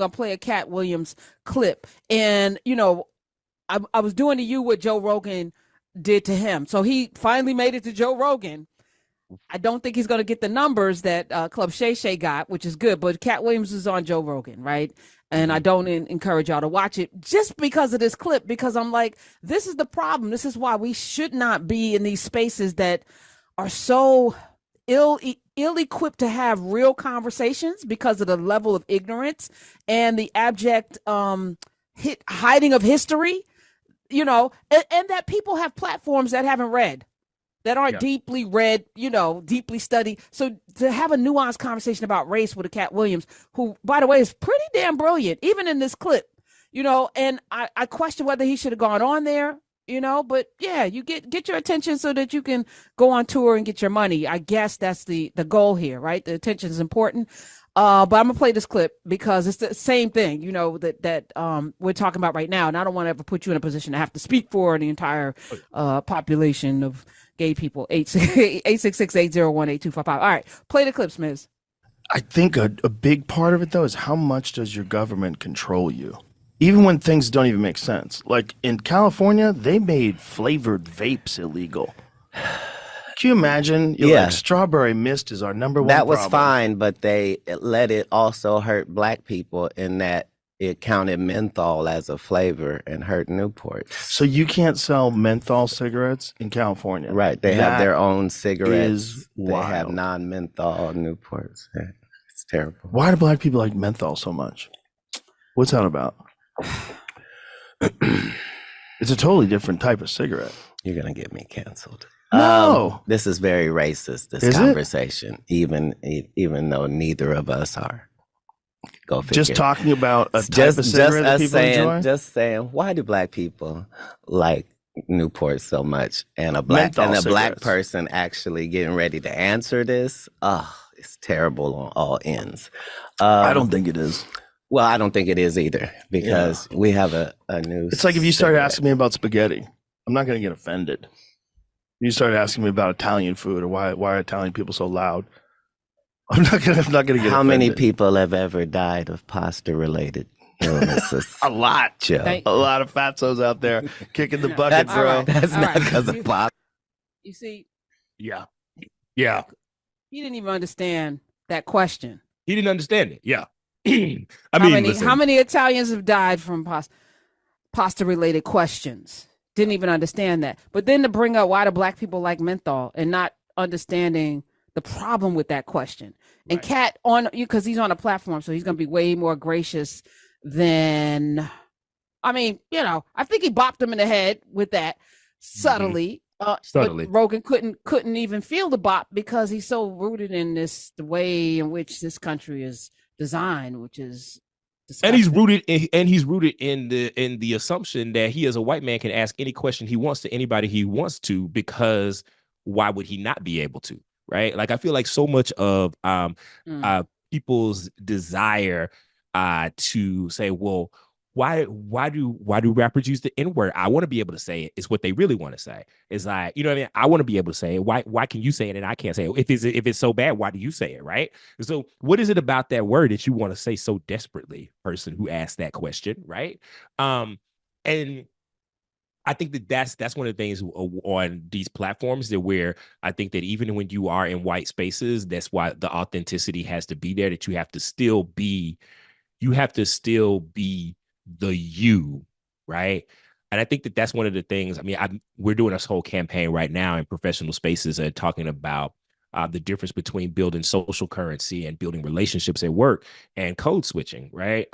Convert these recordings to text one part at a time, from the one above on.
gonna play a Katt Williams clip, and I was doing to you what Joe Rogan did to him. So he finally made it to Joe Rogan. I don't think he's going to get the numbers that Club Shay Shay got, which is good. But Katt Williams is on Joe Rogan, right? And I don't encourage y'all to watch it just because of this clip, because I'm like, this is the problem. This is why we should not be in these spaces that are so ill-equipped to have real conversations because of the level of ignorance and the abject hiding of history, and that people have platforms that haven't read, that aren't deeply read, deeply studied. So to have a nuanced conversation about race with a Katt Williams, who, by the way, is pretty damn brilliant, even in this clip, and I question whether he should have gone on there, but yeah, you get your attention so that you can go on tour and get your money. I guess that's the goal here, right? The attention is important. But I'm gonna play this clip because it's the same thing, that we're talking about right now. And I don't want to ever put you in a position to have to speak for the entire population of gay people. 866-801-8255. All right, play the clips, Miz. I think a big part of it, though, is how much does your government control you? Even when things don't even make sense. Like in California, they made flavored vapes illegal. Can you imagine? You're like, strawberry mist is our number one That was problem. fine, but they let it also hurt black people in that it counted menthol as a flavor and hurt Newport. So you can't sell menthol cigarettes in California. Right. They have their own cigarettes. Is They have wild. non-menthol Newports. Yeah, it's terrible. Why do black people like menthol so much? What's that about? It's a totally different type of cigarette. You're going to get me canceled. No. This is very racist, this Is it? conversation, even though neither of us are. Go figure. Just talking about a type of cigarette that people enjoy? Just saying, why do black people like Newport so much? And a black cigarettes. person actually getting ready to answer this, it's terrible on all ends. I don't think it is. Well, I don't think it is either, because we have a new It's like if you started cigarette. asking me about spaghetti, I'm not going to get offended. You started asking me about Italian food or why are Italian people so loud? I'm not gonna get How offended. many people have ever died of pasta-related illnesses? A lot, Joe. A lot of fatzos out there kicking the bucket, That's, bro. that's All not right. because of pasta. You see, Yeah. he didn't even understand that question. He didn't understand it. Yeah. I How mean, many listen, how many Italians have died from pasta related questions? Didn't even understand that. But then to bring up why do black people like menthol and not understanding the problem with that question. And Right. Katt on you, because he's on a platform, so he's gonna be way more gracious than I think he bopped him in the head with that subtly. Subtly. But Rogan couldn't even feel the bop because he's so rooted in the way in which this country is designed, which is and he's disgusting. rooted in the assumption that he as a white man can ask any question he wants to anybody he wants to, because why would he not be able to? Right? Like, I feel like so much of people's desire to say, well, why do rappers use the N-word? I want to be able to say it. It's what they really want to say. It's like, you know what I mean? I want to be able to say it. Why can you say it and I can't say it? If it's so bad, why do you say it? Right? So what is it about that word that you want to say so desperately, person who asked that question? Right? And I think that's one of the things on these platforms that where I think that even when you are in white spaces, that's why the authenticity has to be there, that you have to still be the you, right? And I think that that's one of the things. I mean, we're doing this whole campaign right now in professional spaces and talking about the difference between building social currency and building relationships at work and code switching, right?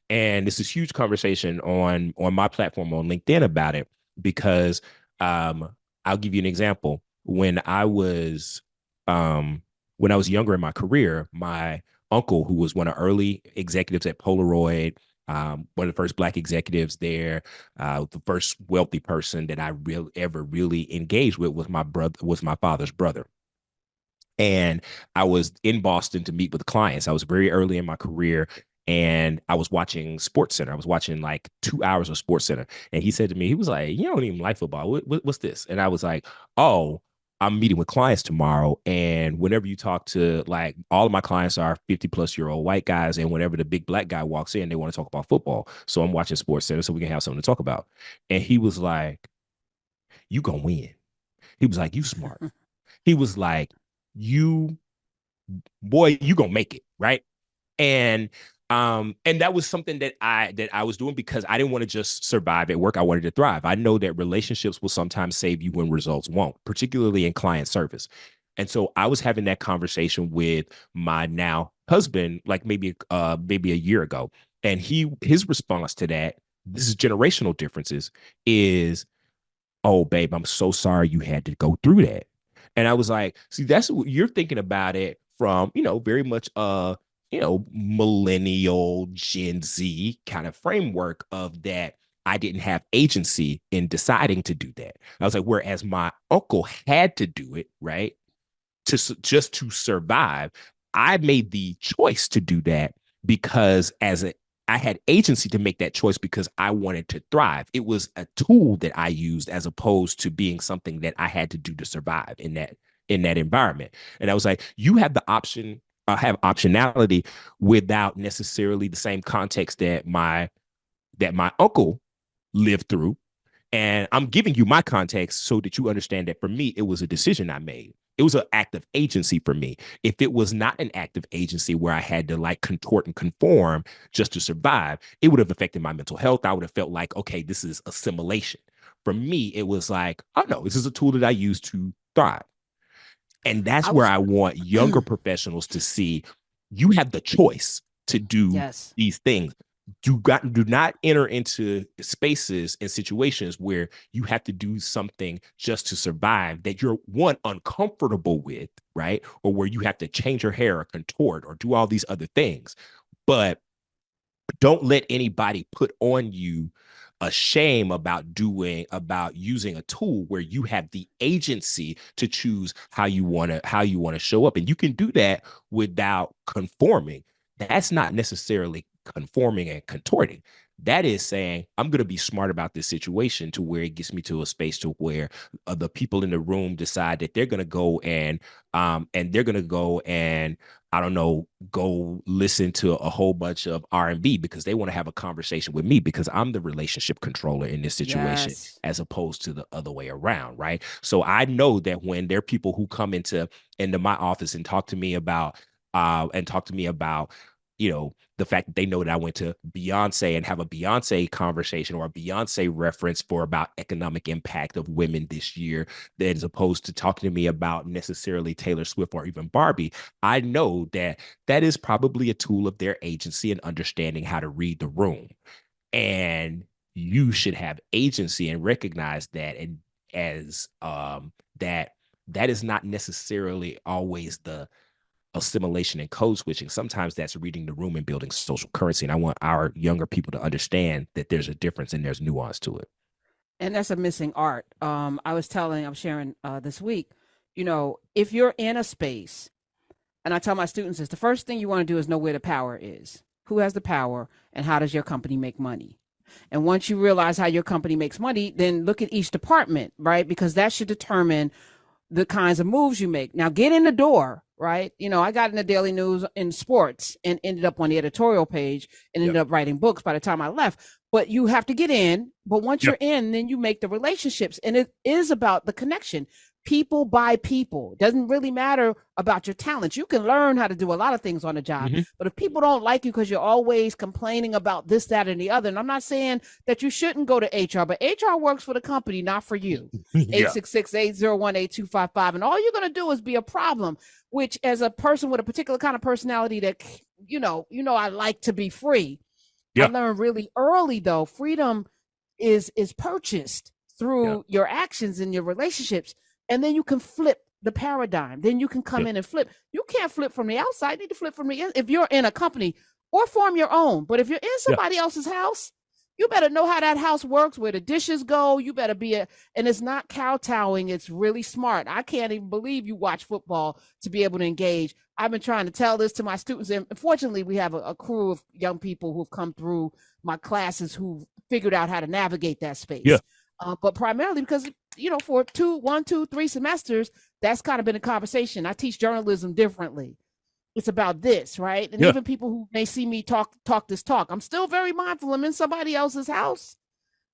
And this is huge conversation on my platform on LinkedIn about it, because I'll give you an example. When I was younger in my career, my uncle, who was one of the early executives at Polaroid, one of the first Black executives there, the first wealthy person that I ever really engaged with was my father's brother. And I was in Boston to meet with clients. I was very early in my career, and I was watching SportsCenter. I was watching like 2 hours of SportsCenter. And he said to me, he was like, "You don't even like football. What's this?" And I was like, "Oh, I'm meeting with clients tomorrow, and whenever you talk to, like, all of my clients are 50-plus-year-old white guys, and whenever the big black guy walks in, they want to talk about football. So I'm watching Sports Center so we can have something to talk about. And he was like, "You gonna win." He was like, "You smart." He was like, "You boy, you gonna make it, right?" And that was something that I was doing because I didn't want to just survive at work. I wanted to thrive. I know that relationships will sometimes save you when results won't, particularly in client service. And so I was having that conversation with my now husband, like maybe a year ago. And his response to that, this is generational differences, is, "Oh, babe, I'm so sorry you had to go through that." And I was like, see, that's what you're thinking about it from, very much millennial Gen Z kind of framework of that. I didn't have agency in deciding to do that. I was like, whereas my uncle had to do it, right? Just to survive. I made the choice to do that because I had agency to make that choice because I wanted to thrive. It was a tool that I used as opposed to being something that I had to do to survive in that environment. And I was like, you have the option, have optionality without necessarily the same context that my uncle lived through. And I'm giving you my context so that you understand that for me, it was a decision I made. It was an act of agency for me. If it was not an act of agency where I had to like contort and conform just to survive, it would have affected my mental health. I would have felt like, okay, this is assimilation. For me, it was like, oh no, this is a tool that I use to thrive. And that's where I want younger professionals to see you have the choice to do these things. Do not enter into spaces and situations where you have to do something just to survive that you're, one, uncomfortable with, right? Or where you have to change your hair or contort or do all these other things. But don't let anybody put on you a shame about using a tool where you have the agency to choose how you want to show up. And you can do that without conforming. That's not necessarily conforming and contorting. That is saying, I'm going to be smart about this situation to where it gets me to a space to where the people in the room decide that they're going to go and I don't know, go listen to a whole bunch of R&B because they want to have a conversation with me because I'm the relationship controller in this situation, as opposed to the other way around, right? So I know that when there are people who come into my office and talk to me about the fact that they know that I went to Beyonce and have a Beyonce conversation or a Beyonce reference for about economic impact of women this year, that as opposed to talking to me about necessarily Taylor Swift or even Barbie, I know that that is probably a tool of their agency and understanding how to read the room. And you should have agency and recognize that, and as that is not necessarily always the assimilation and code switching. Sometimes that's reading the room and building social currency. And I want our younger people to understand that there's a difference and there's nuance to it. And that's a missing art. I'm sharing this week, if you're in a space, and I tell my students this, the first thing you want to do is know where the power is. Who has the power and how does your company make money? And once you realize how your company makes money, then look at each department, right? Because that should determine the kinds of moves you make. Now get in the door, right? I got in the Daily News in sports and ended up on the editorial page and ended up writing books by the time I left. But you have to get in. But once you're in, then you make the relationships. And it is about the connection. People by people. Doesn't really matter about your talents. You can learn how to do a lot of things on the job. But if people don't like you because you're always complaining about this, that, and the other, and I'm not saying that you shouldn't go to HR, but HR works for the company, not for you. 866-801-8255. And all you're going to do is be a problem, which as a person with a particular kind of personality that, I like to be free. I learned really early, though, freedom is purchased through your actions and your relationships. And then you can flip the paradigm. Then you can come in and flip. You can't flip from the outside. You need to flip from the inside. If you're in a company, or form your own. But if you're in somebody else's house, you better know how that house works, where the dishes go. You better and it's not kowtowing. It's really smart. I can't even believe you watch football to be able to engage. I've been trying to tell this to my students. And fortunately, we have a crew of young people who've come through my classes who figured out how to navigate that space. But primarily because for 1, 2, 3 semesters, that's kind of been a conversation. I teach journalism differently. It's about this, right? And Yeah. even people who may see me talk this talk, I'm still very mindful. I'm in somebody else's house.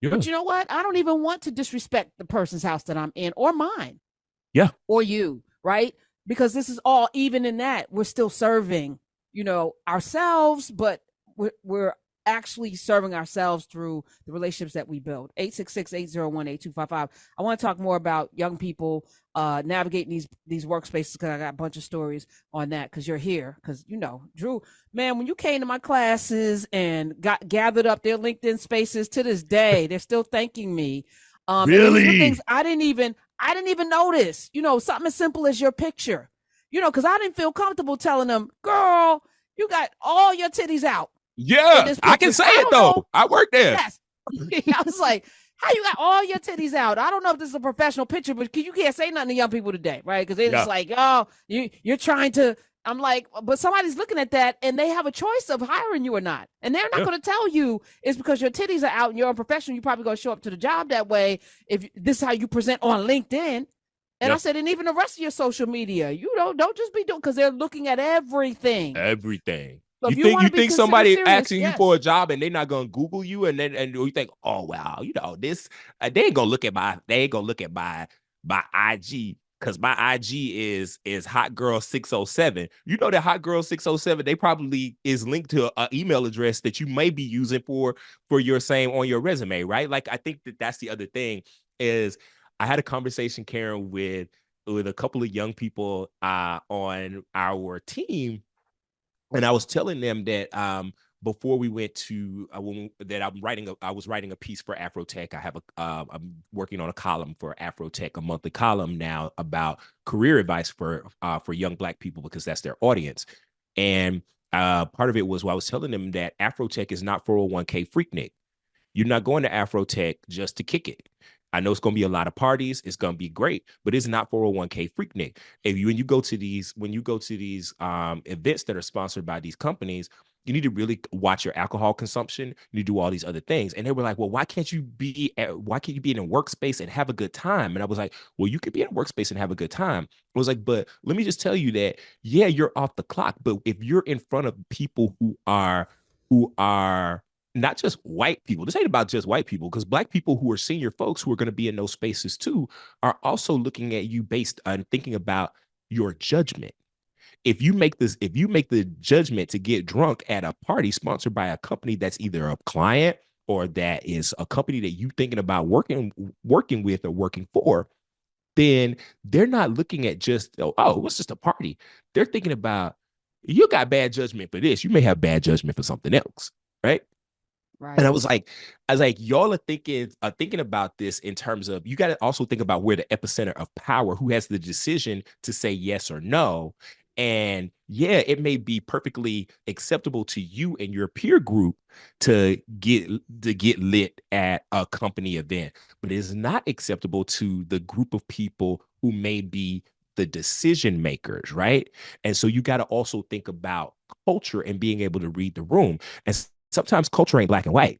Yeah. But you know what? I don't even want to disrespect the person's house that I'm in, or mine. Yeah. Or you, right? Because this is all, even in that, we're still serving, ourselves, but we're actually serving ourselves through the relationships that we build. 866-801-8255. I want to talk more about young people navigating these workspaces, because I got a bunch of stories on that, because you're here. Because, Drew, man, when you came to my classes and got gathered up their LinkedIn spaces, to this day, they're still thanking me. Really? And these were things I didn't even notice. Something as simple as your picture. Because I didn't feel comfortable telling them, girl, you got all your titties out. Yeah, I can say it though. I work there. Yes. I was like, how you got all your titties out? I don't know if this is a professional picture, but you can't say nothing to young people today, right? Because they're just like, oh, you're trying to. I'm like, but somebody's looking at that and they have a choice of hiring you or not. And they're not going to tell you it's because your titties are out and you're unprofessional. You're probably going to show up to the job that way if this is how you present on LinkedIn. And I said, and even the rest of your social media, don't just be doing, because they're looking at everything. Everything. So you think somebody serious, asking you for a job and they're not gonna Google you, and you think, oh wow, this they ain't gonna look at my my IG, because my IG is hot girl 607. That hot girl 607, they probably is linked to an email address that you may be using for your same on your resume, right? Like, I think that's the other thing is, I had a conversation, Karen, with a couple of young people on our team. And I was telling them that before we went to I was writing a piece for Afrotech. I have I'm working on a column for Afrotech, a monthly column now about career advice for young Black people, because that's their audience. And part of it was, I was telling them that Afrotech is not 401k Freaknik. You're not going to Afrotech just to kick it. I know it's going to be a lot of parties. It's going to be great, but it's not 401k Freaknik. When you go to these events that are sponsored by these companies, you need to really watch your alcohol consumption. You need to do all these other things. And they were like, well, why can't you be in a workspace and have a good time? And I was like, well, you could be in a workspace and have a good time. I was like, but let me just tell you that, yeah, you're off the clock. But if you're in front of people who are not just white people. This ain't about just white people, because Black people who are senior folks who are going to be in those spaces too are also looking at you based on thinking about your judgment. If you make the judgment to get drunk at a party sponsored by a company that's either a client or that is a company that you thinking about working with or working for, then they're not looking at just, oh, it's just a party. They're thinking about, you got bad judgment for this. You may have bad judgment for something else, right? Right. And I was like, y'all are thinking about this in terms of, you got to also think about where the epicenter of power, who has the decision to say yes or no. And yeah, it may be perfectly acceptable to you and your peer group to get lit at a company event, but it is not acceptable to the group of people who may be the decision makers, right? And so you got to also think about culture and being able to read the room. And sometimes culture ain't black and white.